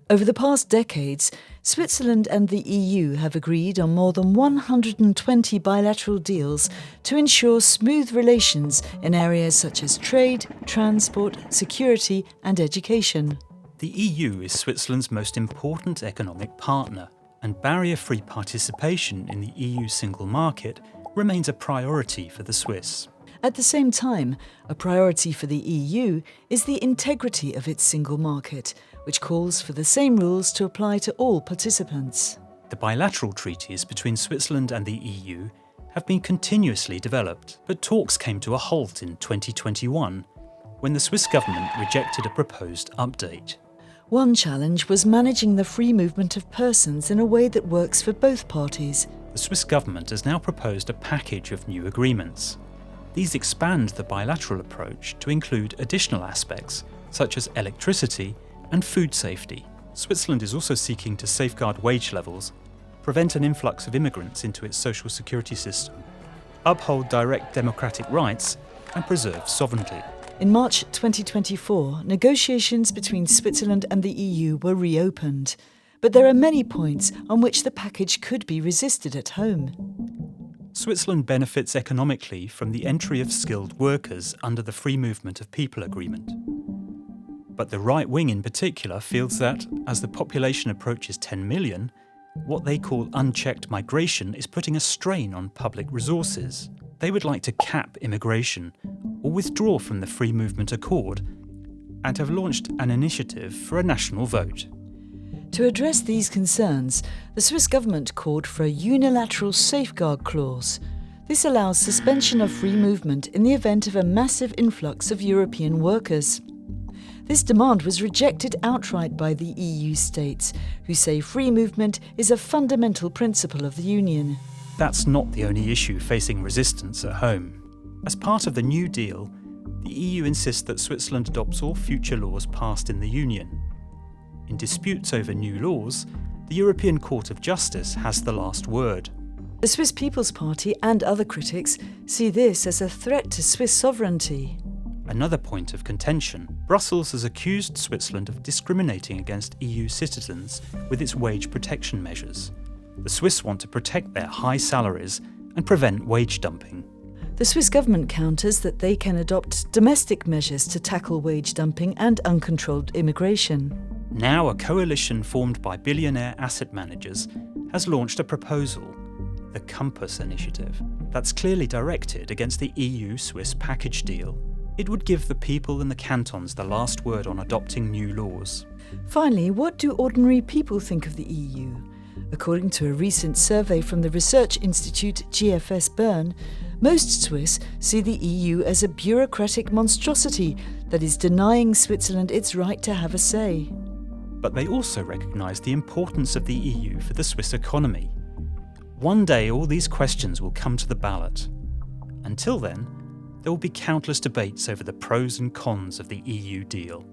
Over the past decades, Switzerland and the EU have agreed on more than 120 bilateral deals to ensure smooth relations in areas such as trade, transport, security and education. The EU is Switzerland's most important economic partner, and barrier-free participation in the EU single market remains a priority for the Swiss. At the same time, a priority for the EU is the integrity of its single market, which calls for the same rules to apply to all participants. The bilateral treaties between Switzerland and the EU have been continuously developed, but talks came to a halt in 2021 when the Swiss government rejected a proposed update. One challenge was managing the free movement of persons in a way that works for both parties. The Swiss government has now proposed a package of new agreements. These expand the bilateral approach to include additional aspects, such as electricity and food safety. Switzerland is also seeking to safeguard wage levels, prevent an influx of immigrants into its social security system, uphold direct democratic rights, and preserve sovereignty. In March 2024, negotiations between Switzerland and the EU were reopened, but there are many points on which the package could be resisted at home. Switzerland benefits economically from the entry of skilled workers under the Free Movement of People Agreement. But the right wing in particular feels that, as the population approaches 10 million, what they call unchecked migration is putting a strain on public resources. They would like to cap immigration or withdraw from the Free Movement Accord and have launched an initiative for a national vote. To address these concerns, the Swiss government called for a unilateral safeguard clause. This allows suspension of free movement in the event of a massive influx of European workers. This demand was rejected outright by the EU states, who say free movement is a fundamental principle of the Union. That's not the only issue facing resistance at home. As part of the New Deal, the EU insists that Switzerland adopts all future laws passed in the Union. In disputes over new laws, the European Court of Justice has the last word. The Swiss People's Party and other critics see this as a threat to Swiss sovereignty. Another point of contention, Brussels has accused Switzerland of discriminating against EU citizens with its wage protection measures. The Swiss want to protect their high salaries and prevent wage dumping. The Swiss government counters that they can adopt domestic measures to tackle wage dumping and uncontrolled immigration. Now a coalition formed by billionaire asset managers has launched a proposal, the Compass Initiative, that's clearly directed against the EU-Swiss package deal. It would give the people in the cantons the last word on adopting new laws. Finally, what do ordinary people think of the EU? According to a recent survey from the research institute GFS Bern, most Swiss see the EU as a bureaucratic monstrosity that is denying Switzerland its right to have a say. But they also recognise the importance of the EU for the Swiss economy. One day all these questions will come to the ballot. Until then, there will be countless debates over the pros and cons of the EU deal.